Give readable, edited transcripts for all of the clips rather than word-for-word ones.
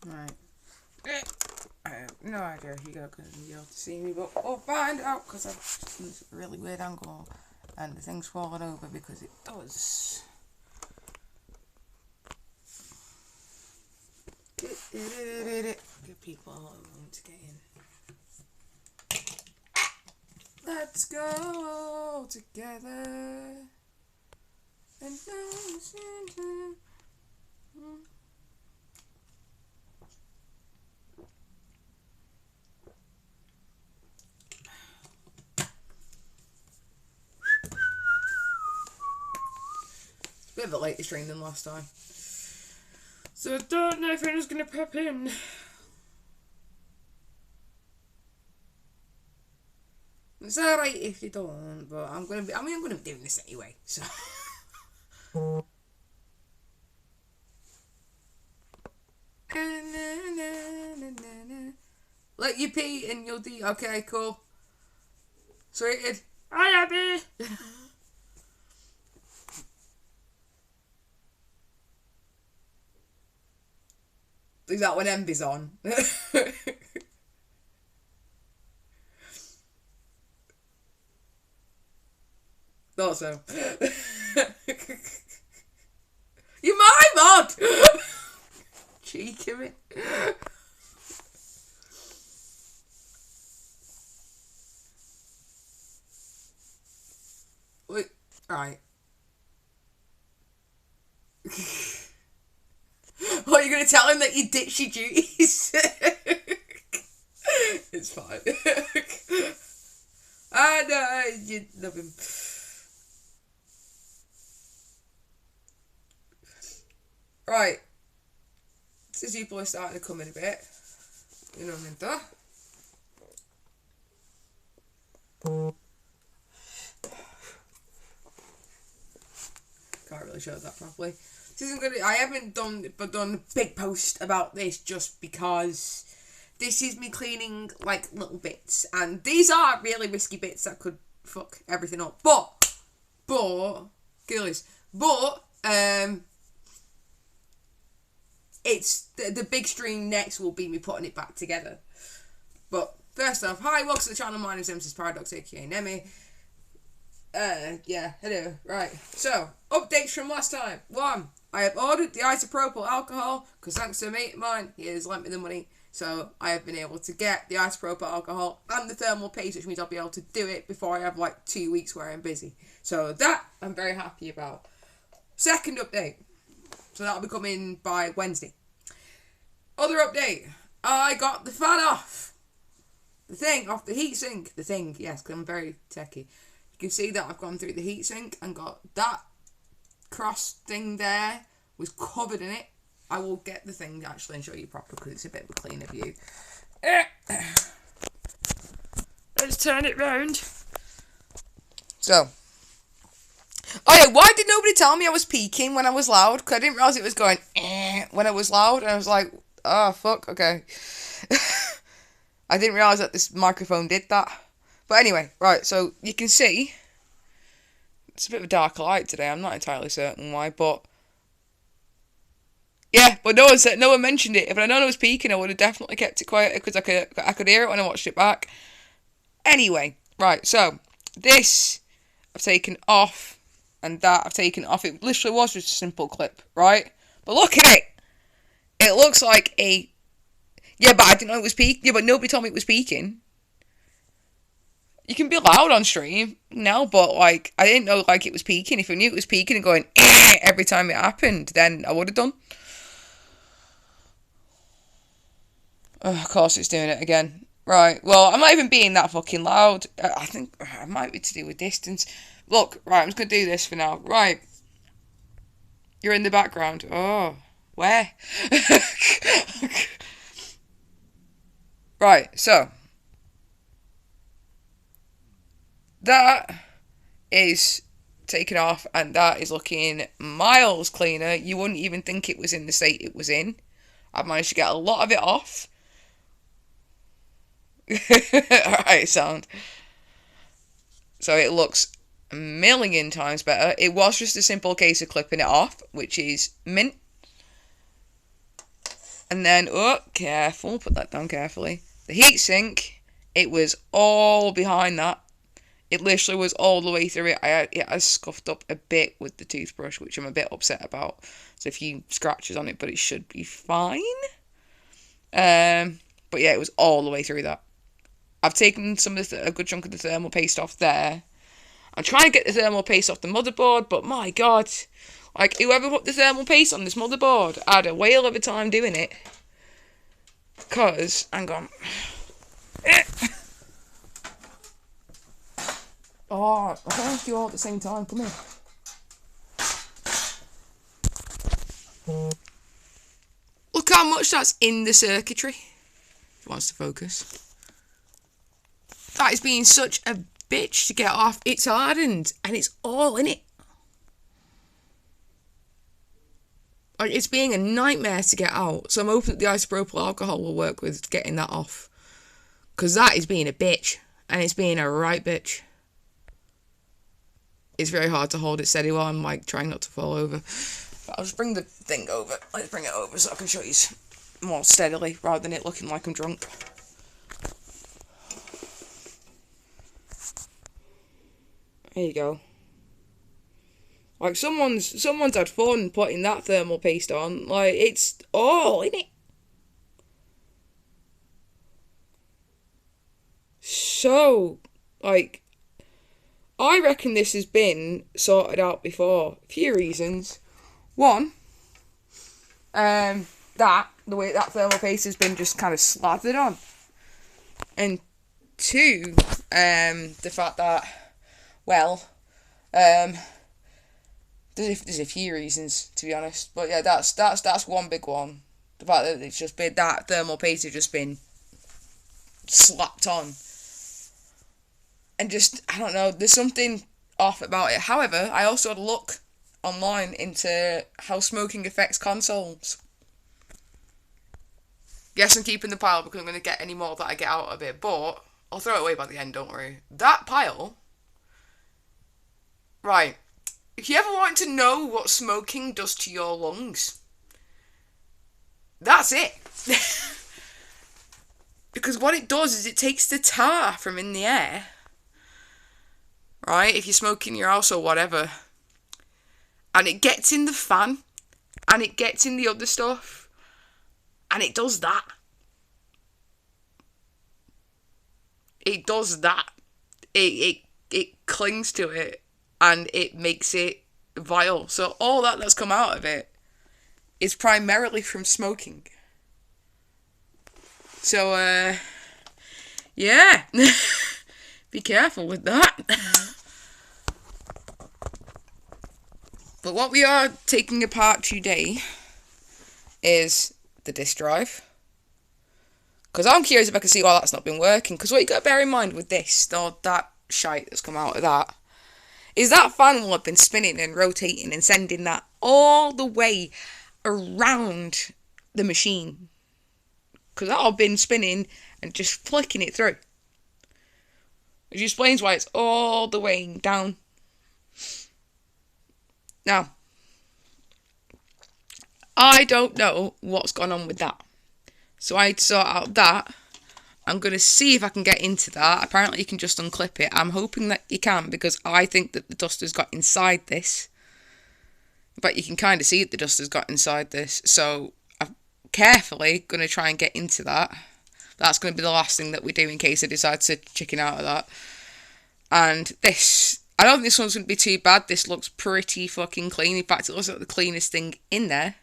Right. I have no idea if you guys can be able to see me, but we'll find out because I've used a really weird angle and the thing's falling over because it does. Give people a moment to get in. Let's go together and listen to. Bit of a later stream than last time, so I don't know if anyone's gonna pop in. It's alright if you don't, but I'm gonna be doing this anyway, so. Let you pee and you'll do. Okay, cool. Sorted. Hi, Abby. Is that when Envy's on? Thought so. You're my mod! Cheeky me. Wait, right. What, you're going to tell him that you ditched your duties? It's fine. I know, you love him. Right. Since people are starting to come in a bit. You know what I mean, though? Can't really show that properly. This isn't gonna. I haven't done a big post about this just because this is me cleaning like little bits, and these are really risky bits that could fuck everything up. But girlies, it's the big stream next will be me putting it back together. But first off, hi, welcome to the channel. My name is Mrs. Paradox, aka Nemi. Yeah, hello. Right, so updates from last time. 1. I have ordered the isopropyl alcohol because thanks to a mate of mine, he has lent me the money, so I have been able to get the isopropyl alcohol and the thermal paste, which means I'll be able to do it before I have like 2 weeks where I'm busy. So that I'm very happy about. Second update, so that'll be coming by Wednesday. Other update, I got the fan off. The thing off the heatsink. The thing, yes, because I'm very techie. You can see that I've gone through the heatsink and got that cross thing there was covered in it. I will get the thing actually and show you properly because it's a bit of a cleaner view. Let's turn it round. So. Oh yeah, why did nobody tell me I was peaking when I was loud? Because I didn't realise it was going when I was loud, and I was like, oh fuck, okay. I didn't realise that this microphone did that. But anyway, right, so you can see it's a bit of a darker light today. I'm not entirely certain why, but yeah, but no one mentioned it. If I'd known I was peaking, I would have definitely kept it quiet because I could hear it when I watched it back. Anyway, right, so this I've taken off, and that I've taken off. It literally was just a simple clip, right? But look at it. It looks like a. Yeah, but I didn't know it was peaking. Yeah, but nobody told me it was peaking. You can be loud on stream now, but like I didn't know like it was peaking. If I knew it was peaking and going every time it happened, then I would have done. Oh, of course it's doing it again. Right, well, I'm not even being that fucking loud. I think it might be to do with distance. Look, right, I'm just going to do this for now. Right. You're in the background. Oh, where? Right, so. That is taken off, and that is looking miles cleaner. You wouldn't even think it was in the state it was in. I've managed to get a lot of it off. Alright, sound. So it looks a million times better. It was just a simple case of clipping it off, which is mint. And then, oh, careful, put that down carefully. The heatsink, it was all behind that. It literally was all the way through it. It has scuffed up a bit with the toothbrush, which I'm a bit upset about. So a few scratches on it, but it should be fine. But yeah, it was all the way through that. I've taken a good chunk of the thermal paste off there. I'm trying to get the thermal paste off the motherboard, but my god, like, whoever put the thermal paste on this motherboard had a whale of a time doing it. Because, hang on. Oh, I can't do all at the same time. Come here. Look how much that's in the circuitry. If it wants to focus. That is being such a bitch to get off. It's hardened and it's all in it. Like, it's being a nightmare to get out. So I'm hoping that the isopropyl alcohol will work with getting that off. Because that is being a bitch. And it's being a right bitch. It's very hard to hold it steady while I'm like trying not to fall over. But I'll just bring the thing over. Let's bring it over so I can show you more steadily rather than it looking like I'm drunk. There you go. Like, someone's had fun putting that thermal paste on. Like, it's all in it. So, like, I reckon this has been sorted out before. A few reasons. One, the way that thermal paste has been just kind of slathered on. And two, the fact that, well, there's a few reasons, to be honest. But yeah, that's one big one. The fact that it's just been, that thermal paste has just been slapped on. And just, I don't know, there's something off about it. However, I also had a look online into how smoking affects consoles. Yes, I'm keeping the pile because I'm going to get any more that I get out of it, but I'll throw it away by the end, don't worry. That pile, right, if you ever want to know what smoking does to your lungs, that's it. Because what it does is it takes the tar from in the air, right, if you're smoking in your house or whatever, and it gets in the fan, and it gets in the other stuff, and it does that. It does that. It clings to it, and it makes it vile. So all that's come out of it is primarily from smoking. So, yeah. Be careful with that. But what we are taking apart today is the disk drive. Because I'm curious if I can see why that's not been working. Because what you got to bear in mind with this, or that shite that's come out of that, is that fan will have been spinning and rotating and sending that all the way around the machine. Because that'll have been spinning and just flicking it through. Which explains why it's all the way down. Now, I don't know what's gone on with that. So I had to sort out that. I'm going to see if I can get into that. Apparently you can just unclip it. I'm hoping that you can, because I think that the dust has got inside this. But you can kind of see that the dust has got inside this. So I'm carefully going to try and get into that. That's going to be the last thing that we do in case I decide to chicken out of that. And this, I don't think this one's going to be too bad. This looks pretty fucking clean. In fact, it looks like the cleanest thing in there.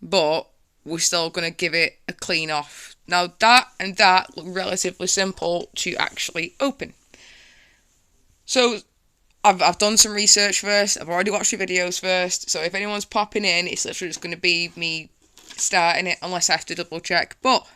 But we're still going to give it a clean off. Now, that and that look relatively simple to actually open. So, I've done some research first. I've already watched the videos first. So, if anyone's popping in, it's literally just going to be me starting it, unless I have to double check. But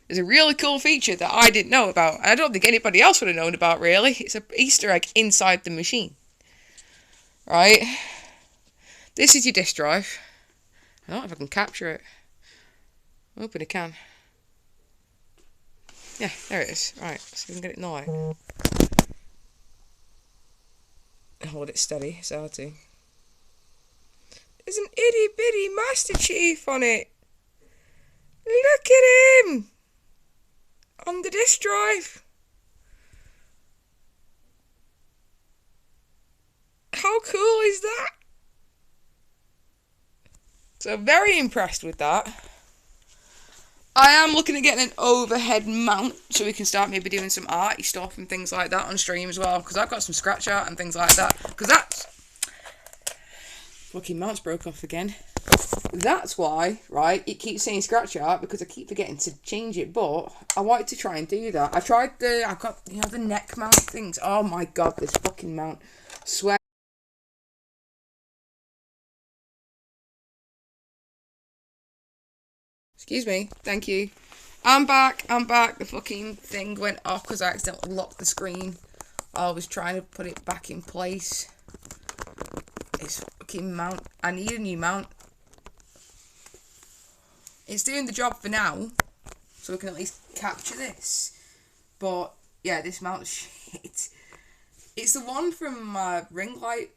there's a really cool feature that I didn't know about. And I don't think anybody else would have known about, really. It's an Easter egg inside the machine. Right? This is your disk drive. I don't know if I can capture it. I'm hoping I can. Yeah, there it is. Right, so we can get it in the light. Hold it steady, it's hard to. There's an itty bitty Master Chief on it. Look at him! On the disk drive. How cool is that? So very impressed with that. I am looking at getting an overhead mount so we can start maybe doing some arty stuff and things like that on stream as well. Because I've got some scratch art and things like that. Because that's... Fucking mount's broke off again. That's why, right, it keeps saying scratch art because I keep forgetting to change it. But I wanted to try and do that. I've got, you know, the neck mount things. Oh my god, this fucking mount. Swear. Excuse me. Thank you. I'm back. The fucking thing went off because I accidentally locked the screen. I was trying to put it back in place. It's fucking mount. I need a new mount. It's doing the job for now, so we can at least capture this. But yeah, this mount shit. It's the one from my ring light.